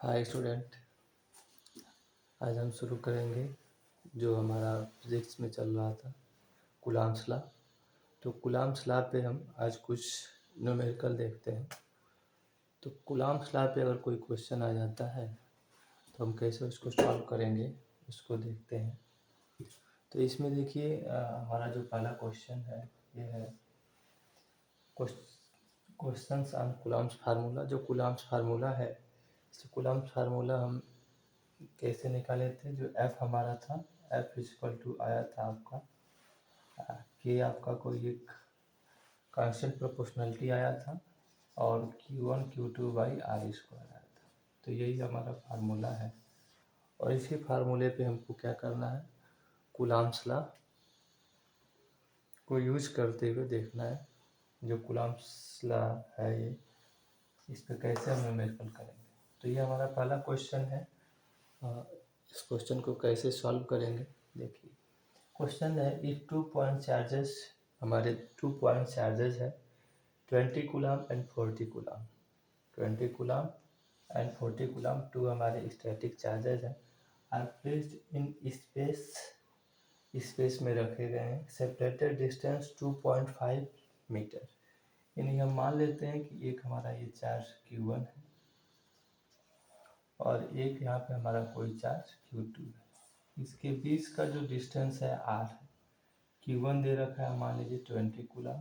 Hi student. आज हम शुरू करेंगे जो हमारा फिजिक्स में चल रहा था कूलम्ब्स लॉ। तो कूलम्ब्स लॉ पे हम आज कुछ न्यूमेरिकल देखते हैं। तो कूलम्ब्स लॉ पे अगर कोई क्वेश्चन आ जाता है तो हम कैसे उसको सॉल्व करेंगे उसको देखते हैं। तो इसमें देखिए हमारा जो पहला क्वेश्चन है ये है क्वेश्चंस ऑन कूलम्ब्स फार्मूला। जो कूलम्ब्स फार्मूला है इस कूलम्ब्स फार्मूला हम कैसे निकाले थे। जो एफ हमारा था, एफ इक्वल टू आया था आपका के, आपका कोई एक कांस्टेंट प्रोपोर्शनलिटी आया था और Q1 Q2 by R square आया था। तो यही हमारा फार्मूला है और इसी फार्मूले पे हमको क्या करना है, कूलम्ब्स लॉ को यूज करते हुए देखना है। जो कूलम्ब्स लॉ है ये, इस पर कैसे हम न्यूमेरिकल करेंगे। तो ये हमारा पहला क्वेश्चन है। इस क्वेश्चन को कैसे सॉल्व करेंगे देखिए। क्वेश्चन है इफ 2 पॉइंट चार्जेस, हमारे 2 पॉइंट चार्जेस है 20 coulomb and 40 coulomb, 20 coulomb and 40 coulomb, 2 हमारे स्टैटिक चार्जेस हैं, are placed in space, space में रखे गए हैं, सेपरेटेड डिस्टेंस 2.5 मीटर। यानी हम मान लेते हैं कि एक हमारा ये चार्ज Q1 है और एक यहाँ पे हमारा कोई चार्ज Q2 है। इसके बीच का जो डिस्टेंस है R है। Q1 दे रखा है मान लीजिए 20 कूलम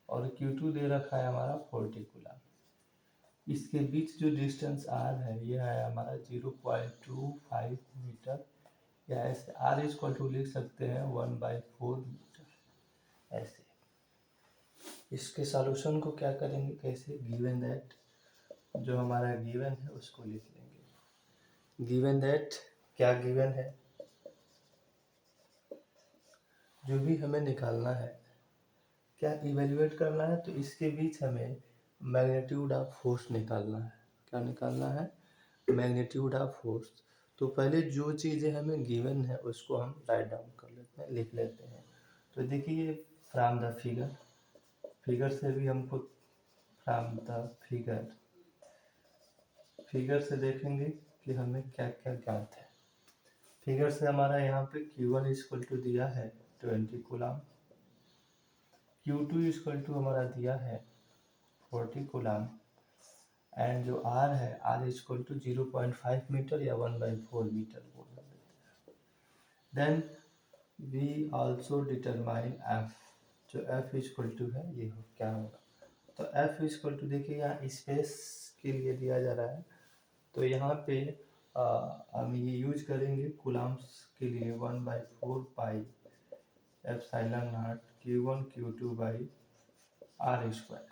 और Q2 दे रखा है हमारा 40 कूलम। इसके बीच जो डिस्टेंस R है यह है हमारा 0.25 मीटर, या ऐसे R इक्वल टू लिख सकते हैं 1/4 मीटर। ऐसे इसके सॉल्यूशन को क्या करेंगे, कैसे, गिवन दैट, जो हमारा गिवन है उसको लिख लेंगे। गिवन दैट क्या गिवन है, जो भी हमें निकालना है, क्या इवेल्युएट करना है, तो इसके बीच हमें मैग्नीट्यूड ऑफ फोर्स निकालना है। क्या निकालना है, मैग्नीट्यूड ऑफ फोर्स। तो पहले जो चीज़ें हमें गिवन है उसको हम राइट डाउन कर लेते हैं, लिख लेते हैं। तो देखिए फ्रॉम द फिगर, फिगर से भी हमको, फ्रॉम द फिगर, फिगर से देखेंगे कि हमें क्या क्या ज्ञात है। फिगर से हमारा यहाँ पे Q1 इक्वल टू दिया है 20 कूलम, Q2 इक्वल टू हमारा दिया है 40 कूलम, एंड जो R है R इक्वल टू 0.5 मीटर या 1/4 मीटर बोल देते हैं। Then we also determine F, जो F इक्वल टू है ये हो क्या होगा। तो F इक्वल टू देखिए यहाँ स्पेस के लिए दिया जा रहा है, तो यहाँ पे हम ये यूज करेंगे कूलम्ब्स के लिए 1/4 pi epsilon naught Q1 Q2 by R square.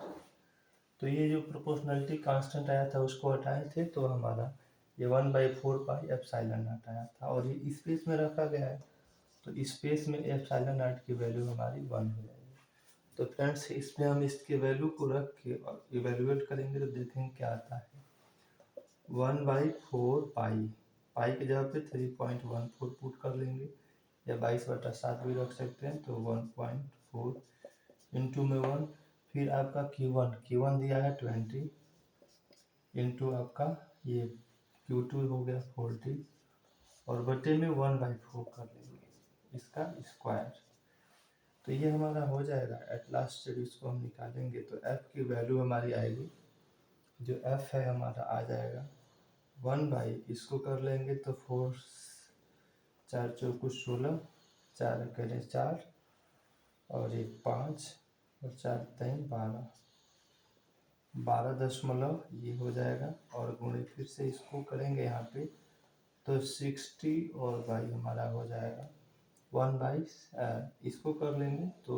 तो ये जो प्रोपोर्शनलिटी कांस्टेंट आया था उसको हटाए थे तो हमारा ये 1/4 पाई एप्सिलॉन नॉट आया था और ये स्पेस में रखा गया है, तो स्पेस में एप्सिलॉन नॉट की वैल्यू हमारी 1 हो जाएगी। तो फ्रेंड्स इसमें हम इसके वैल्यू को रख के और इवेल्युएट करेंगे तो देखेंगे क्या आता है। 1/4 पाई, पाई की जगह पे 3.14 पुट कर लेंगे या 22/7 भी रख सकते हैं। तो 1.4 इंटू में 1, फिर आपका Q1 दिया है 20 इंटू आपका ये Q2 हो गया 40 और बटे में 1/4 कर लेंगे इसका स्क्वायर। तो ये हमारा हो जाएगा। एट लास्ट जब इसको हम निकालेंगे तो F की वैल्यू हमारी आएगी, जो F है हमारा आ जाएगा 1 इसको कर लेंगे तो 4 4 चौको 16, 4 करें 4 और 1 5 और 4 3 12, 12 ये हो जाएगा और गुणे फिर से इसको करेंगे यहाँ पे तो 60 और बाई हमारा हो जाएगा 1 इसको कर लेंगे तो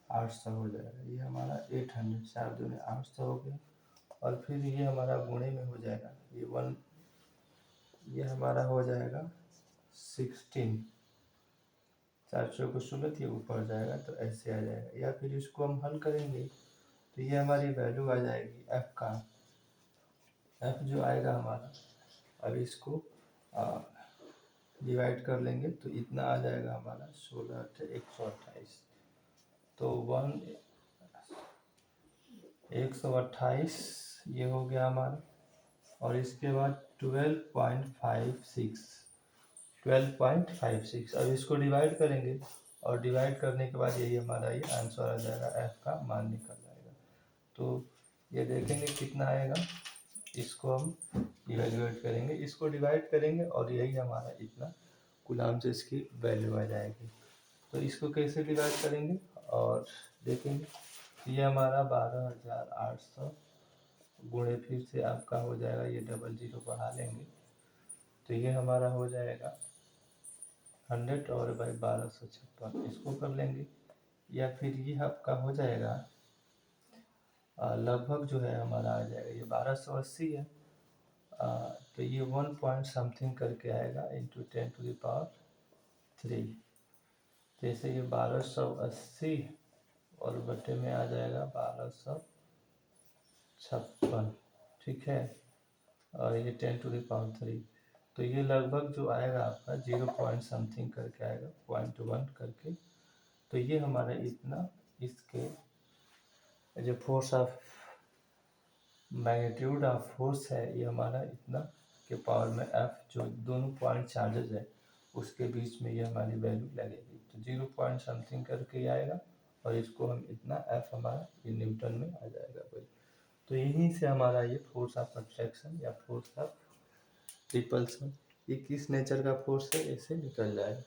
800 हो जाएगा। ये हमारा 800, 4 दूने 800 हो गया और फिर ये हमारा गुणे में हो जाएगा ये 1, ये हमारा हो जाएगा 16, 4 चौको 16 ये ऊपर जाएगा तो ऐसे आ जाएगा। या फिर इसको हम हल करेंगे तो ये हमारी वैल्यू आ जाएगी F का, F जो आएगा हमारा, अब इसको डिवाइड कर लेंगे तो इतना आ जाएगा हमारा 16 128, तो 128 ये हो गया हमारा और इसके बाद 12.56 अब इसको डिवाइड करेंगे और डिवाइड करने के बाद यही हमारा ये आंसर आ जाएगा, एफ का मान निकल जाएगा। तो ये देखेंगे कितना आएगा, इसको हम इवेल्युएट करेंगे, इसको डिवाइड करेंगे और यही हमारा इतना कूलाम से इसकी वैल्यू आ जाएगी। तो इसको कैसे डिवाइड करेंगे और देखेंगे, ये हमारा 12,800 गुणे फिर से आपका हो जाएगा, ये डबल जीरो बढ़ा लेंगे तो ये हमारा हो जाएगा 100 और बाई 1256 इसको कर लेंगे, या फिर ये आपका हो जाएगा लगभग जो है हमारा आ जाएगा ये 1280 है, तो ये 1 पॉइंट समथिंग करके आएगा इंटू 10⁻³ जैसे ये 1280 और बटे में आ जाएगा 1256, ठीक है, और ये 10⁻³ तो ये लगभग जो आएगा आपका 0 पॉइंट समथिंग करके आएगा, 0.1 करके। तो ये हमारा इतना इसके जो force of magnitude of force है ये हमारा इतना के पावर में एफ जो दोनों पॉइंट चार्जेज है उसके बीच में ये हमारी वैल्यू लगेगी। तो 0 पॉइंट समथिंग करके आएगा और इसको हम इतना एफ हमारा ये न्यूटन में आ जाएगा भाई। तो यहीं से हमारा ये फोर्स ऑफ अट्रैक्शन या फोर्स ऑफ रिपल्सन ये किस नेचर का फोर्स है ऐसे निकल जाएगा।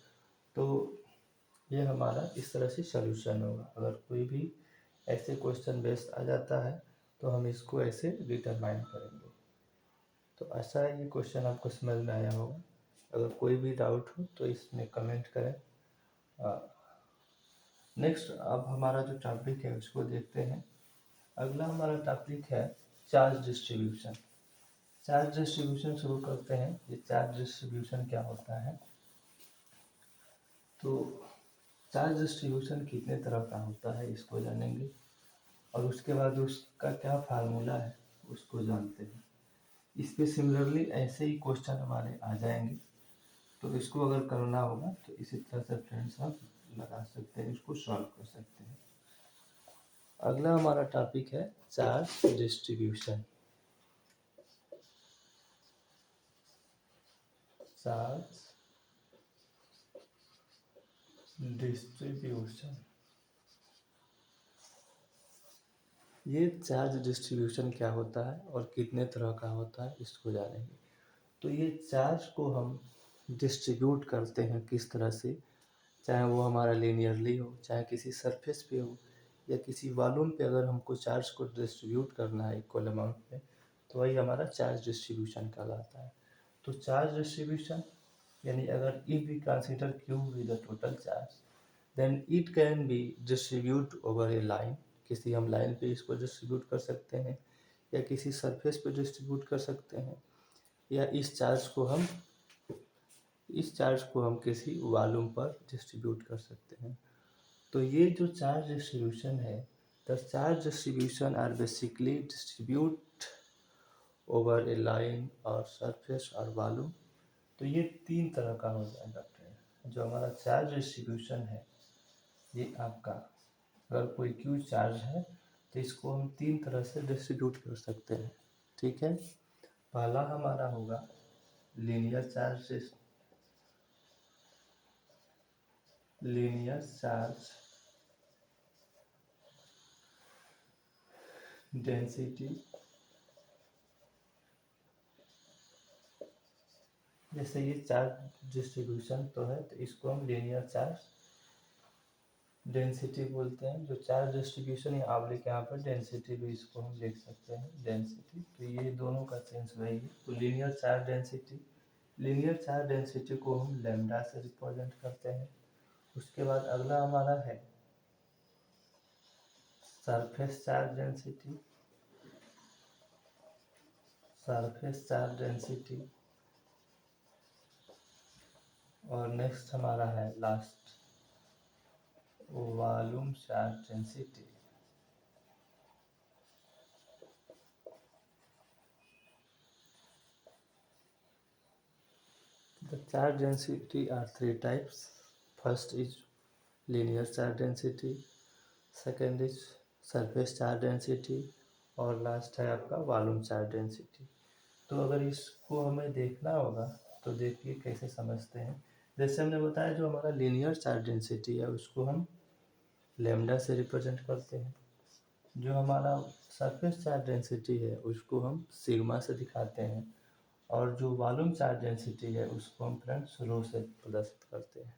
तो ये हमारा इस तरह से सॉल्यूशन होगा। अगर कोई भी ऐसे क्वेश्चन बेस्ड आ जाता है तो हम इसको ऐसे डिटरमाइन करेंगे। तो ऐसा है, ये क्वेश्चन आपको समझ में आया होगा। अगर कोई भी डाउट हो तो इसमें कमेंट करें। नेक्स्ट अब हमारा जो टॉपिक है उसको देखते हैं। अगला हमारा टॉपिक है चार्ज डिस्ट्रीब्यूशन। चार्ज डिस्ट्रीब्यूशन शुरू करते हैं। ये चार्ज डिस्ट्रीब्यूशन क्या होता है, तो चार्ज डिस्ट्रीब्यूशन कितने तरह का होता है इसको जानेंगे और उसके बाद उसका क्या फार्मूला है उसको जानते हैं। इस पे सिमिलरली ऐसे ही क्वेश्चन हमारे आ जाएंगे, तो इसको अगर करना होगा तो इसी तरह से फ्रेंड्स आप लगा सकते हैं, इसको सॉल्व कर सकते हैं। अगला हमारा टॉपिक है चार्ज डिस्ट्रीब्यूशन। चार्ज डिस्ट्रीब्यूशन, ये चार्ज डिस्ट्रीब्यूशन क्या होता है और कितने तरह का होता है इसको जानेंगे। तो ये चार्ज को हम डिस्ट्रीब्यूट करते हैं किस तरह से, चाहे वो हमारा लीनियरली हो, चाहे किसी सरफेस पे हो या किसी वॉल्यूम पे, अगर हमको चार्ज को डिस्ट्रीब्यूट करना है इक्वल अमाउंट में तो वही हमारा चार्ज डिस्ट्रीब्यूशन कहलाता है। तो चार्ज डिस्ट्रीब्यूशन यानी अगर if we consider Q with the total charge then it can be distribute over a line, किसी हम लाइन पे इसको डिस्ट्रीब्यूट कर सकते हैं या किसी सरफेस पे डिस्ट्रीब्यूट कर सकते हैं, या इस चार्ज को हम किसी वॉल्यूम पर डिस्ट्रीब्यूट कर सकते हैं। तो ये जो चार्ज डिस्ट्रीब्यूशन है, the charge distribution are basically distribute over a line और सरफेस और वॉल्यूम। तो ये 3 तरह का हो जाएगा फ्रेंड। जो हमारा चार्ज डिस्ट्रीब्यूशन है ये आपका, अगर कोई क्यू चार्ज है तो इसको हम 3 तरह से डिस्ट्रीब्यूट कर सकते हैं, ठीक है। पहला हमारा होगा लीनियर चार्ज डेंसिटी, जैसे ये चार्ज डिस्ट्रीब्यूशन तो है तो इसको हम लीनियर चार्ज डेंसिटी बोलते हैं। जो चार्ज डिस्ट्रीब्यूशन या आवर्लिक यहाँ पर डेंसिटी भी इसको हम लिख सकते हैं डेंसिटी। तो ये दोनों का सेंस वही है। तो लीनियर चार्ज डेंसिटी को हम लैम्डा से रिप्रेजेंट करते हैं। उसके बाद अगला हमारा है सरफेस चार्ज डेंसिटी, और नेक्स्ट हमारा है last volume charge density. The charge density are 3 types. First is linear charge density, second is surface charge density और लास्ट है आपका वॉल्यूम चार्ज डेंसिटी। तो अगर इसको हमें देखना होगा तो देखिए कैसे समझते हैं। जैसे हमने बताया जो हमारा लीनियर चार्ज डेंसिटी है उसको हम लैम्डा से रिप्रेजेंट करते हैं, जो हमारा सरफेस चार्ज डेंसिटी है उसको हम सिग्मा से दिखाते हैं, और जो वॉल्यूम चार्ज डेंसिटी है उसको हम फ्रेंड्स रो से प्रदर्शित करते हैं।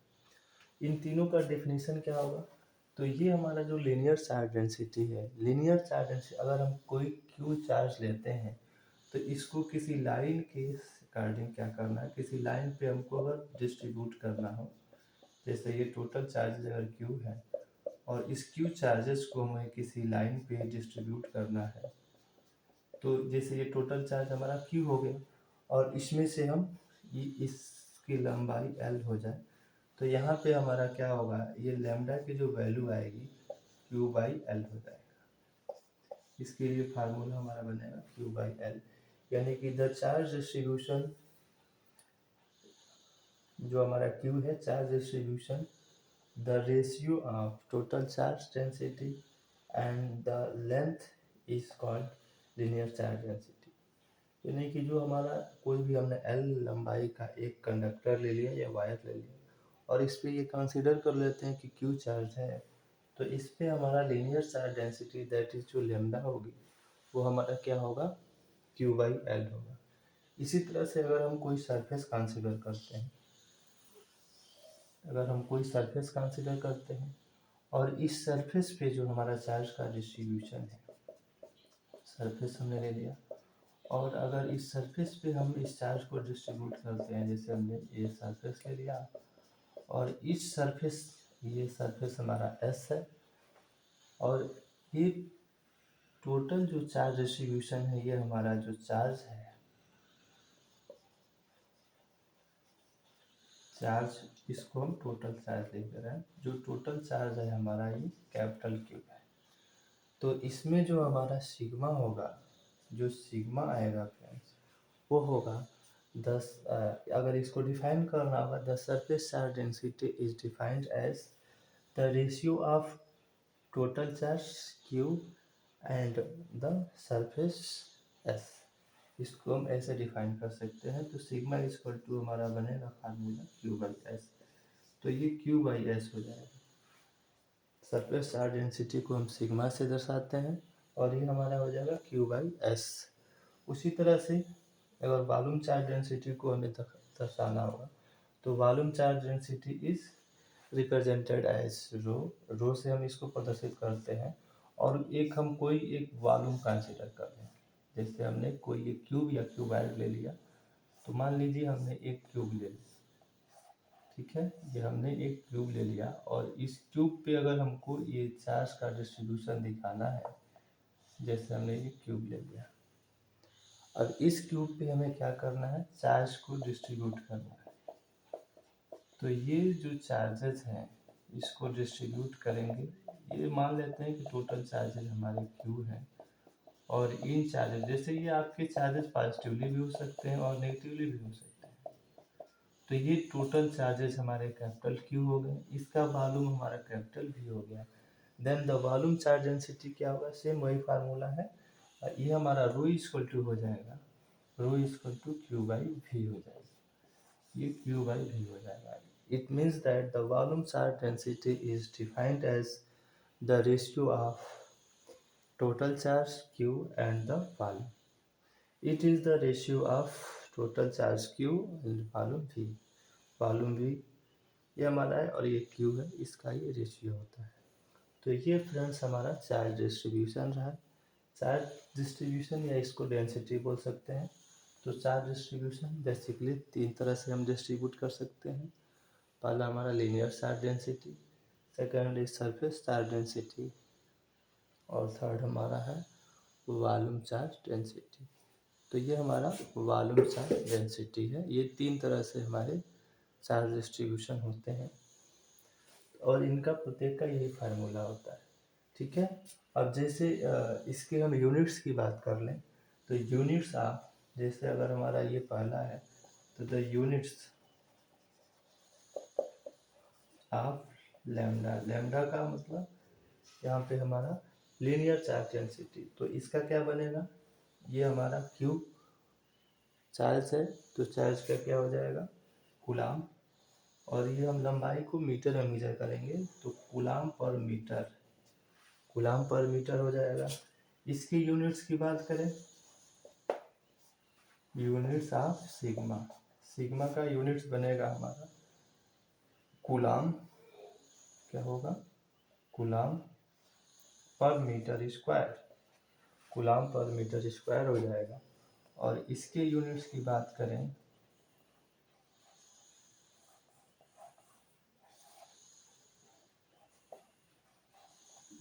इन तीनों का डेफिनेशन क्या होगा? तो ये हमारा जो लीनियर चार्ज डेंसिटी है, लीनियर चार्ज डेंसिटी अगर हम कोई क्यू चार्ज लेते हैं तो इसको किसी लाइन के अकॉर्डिंग क्या करना है, किसी लाइन पे हमको अगर डिस्ट्रीब्यूट करना हो, जैसे ये टोटल चार्जेज अगर क्यू है और इस क्यू चार्जेस को हमें किसी लाइन पे डिस्ट्रीब्यूट करना है, तो जैसे ये टोटल चार्ज हमारा क्यू हो गया और इसमें से हम इसकी लंबाई एल हो जाए, तो यहाँ पे हमारा क्या होगा, ये लैम्डा की जो वैल्यू आएगी क्यू बाई एल हो जाएगा। इसके लिए फार्मूला हमारा बनेगा क्यू बाई एल, यानी कि द चार्ज डिस्ट्रीब्यूशन, जो हमारा क्यू है charge distribution, the ratio of total charge density and the length is called linear charge density. यानी कि जो हमारा कोई भी हमने एल लंबाई का एक कंडक्टर ले लिया या वायर ले लिया और इस पे ये कंसीडर कर लेते हैं कि क्यू चार्ज है, तो इस पे हमारा linear charge density that is जो लेमडा होगी वो हमारा क्या होगा, क्यू बाई एल होगा। इसी तरह से अगर हम कोई सरफेस कंसीडर करते हैं, अगर हम कोई सरफेस कंसीडर करते हैं और इस सरफेस पे जो हमारा चार्ज का डिस्ट्रीब्यूशन है, सरफेस हमने ले लिया और अगर इस सरफेस पे हम इस चार्ज को डिस्ट्रीब्यूट करते हैं, जैसे हमने ये सरफेस ले लिया और इस सरफेस, ये सरफेस हमारा एस है और ये टोटल जो चार्ज डिस्ट्रीब्यूशन है, ये हमारा जो चार्ज है, चार्ज इसको हम टोटल चार्ज लिख रहे हैं, जो टोटल चार्ज है हमारा ये कैपिटल क्यू है। तो इसमें जो हमारा सिग्मा होगा, जो सिग्मा आएगा फ्रेंड्स वो होगा 10, अगर इसको डिफाइन करना होगा, the surface charge density is defined as the ratio of total charge Q and the surface S. इसको हम ऐसे डिफाइन कर सकते हैं, तो सिग्मा इक्वल टू हमारा बनेगा फार्मूला क्यू बाई एस, तो ये क्यू बाई एस हो जाएगा। सरफेस चार्ज डेंसिटी को हम सिग्मा से दर्शाते हैं और ये हमारा हो जाएगा क्यू बाई एस। उसी तरह से अगर वॉल्यूम चार्ज डेंसिटी को हमें दर्शाना होगा, तो volume charge density is represented as rho, rho से हम इसको प्रदर्शित करते हैं। और एक हम कोई एक वॉल्यूम कंसीडर कर लें, जैसे हमने कोई एक क्यूब या क्यूबाइड ले लिया, तो मान लीजिए हमने एक क्यूब ले लिया, ठीक है, ये हमने एक क्यूब ले लिया और इस क्यूब पे अगर हमको ये चार्ज का डिस्ट्रीब्यूशन दिखाना है, जैसे हमने ये क्यूब ले लिया, अब इस क्यूब पे हमें क्या करना है, चार्ज को डिस्ट्रीब्यूट करना है। तो ये जो चार्जेस हैं इसको डिस्ट्रीब्यूट करेंगे, ये मान लेते हैं कि टोटल चार्जेस हमारे क्यू हैं और इन चार्जेस, जैसे ये आपके चार्जेस पॉजिटिवली भी हो सकते हैं और नेगेटिवली भी हो सकते हैं, तो ये टोटल चार्जेस हमारे कैपिटल क्यू हो गए, इसका वॉल्यूम हमारा कैपिटल वी हो गया। Then the volume charge density क्या होगा, सेम वही फार्मूला है, ये हमारा रो इक्वल टू हो जाएगा, rho equal to q by v हो जाएगा, ये क्यू बाई वी हो जाएगा। It means that the volume charge density is defined as the ratio of total charge q and the volume. It is the ratio of total charge q and volume v. Volume v ये हमारा है और ये q है, इसका ये ratio होता है। तो ये फ्रेंड्स हमारा चार्ज डिस्ट्रीब्यूशन रहा। चार्ज डिस्ट्रीब्यूशन या इसको डेंसिटी बोल सकते हैं। तो चार्ज डिस्ट्रीब्यूशन बेसिकली तीन तरह से हम डिस्ट्रीब्यूट कर सकते हैं। पहला हमारा linear charge density, second is surface charge density और थर्ड हमारा है वॉल्यूम चार्ज डेंसिटी। तो ये हमारा वॉल्यूम चार्ज डेंसिटी है। ये तीन तरह से हमारे चार्ज डिस्ट्रीब्यूशन होते हैं और इनका प्रत्येक का यही फार्मूला होता है, ठीक है। अब जैसे इसके हम यूनिट्स की बात कर लें, तो यूनिट्स ऑफ, जैसे अगर हमारा ये पहला है तो the units of lambda, lambda का मतलब यहाँ पे हमारा लीनियर चार्ज डेंसिटी, तो इसका क्या बनेगा, ये हमारा क्यू चार्ज है तो चार्ज का क्या हो जाएगा, कूलाम। और ये हम लंबाई को मीटर में मेजर करेंगे तो कूलाम पर मीटर, कूलाम पर मीटर हो जाएगा। इसकी यूनिट्स की बात करें, यूनिट्स ऑफ सिग्मा, सिग्मा का यूनिट्स बनेगा हमारा कूलाम, क्या होगा, कूलाम पर मीटर स्क्वायर, कूलाम पर मीटर स्क्वायर हो जाएगा। और इसके यूनिट्स की बात करें,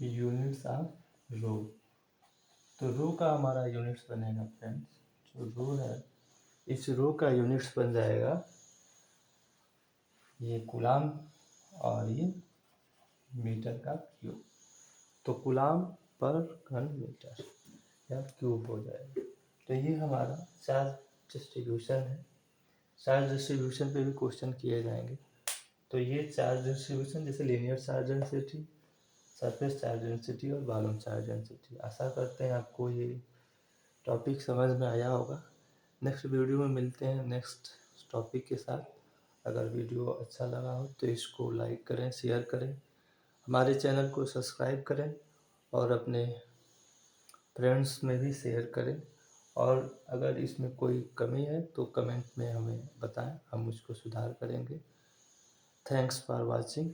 यूनिट्स ऑफ रो, तो रो का हमारा यूनिट्स बनेगा फ्रेंड्स, जो रो है इस रो का यूनिट्स बन जाएगा ये कूलाम और ये मीटर का क्यूब, तो कूलाम पर घन मीटर या क्यूब हो जाएगा। तो ये हमारा चार्ज डिस्ट्रीब्यूशन है। चार्ज डिस्ट्रीब्यूशन पे भी क्वेश्चन किए जाएंगे। तो ये चार्ज डिस्ट्रीब्यूशन जैसे linear charge density, surface charge density और वॉल्यूम चार्ज डेंसिटी। आशा करते हैं आपको ये टॉपिक समझ में आया होगा। नेक्स्ट वीडियो में मिलते हैं नेक्स्ट टॉपिक के साथ। अगर वीडियो अच्छा लगा हो तो इसको लाइक करें, शेयर करें, हमारे चैनल को सब्सक्राइब करें और अपने फ्रेंड्स में भी शेयर करें। और अगर इसमें कोई कमी है तो कमेंट में हमें बताएं, हम उसको सुधार करेंगे। Thanks for watching.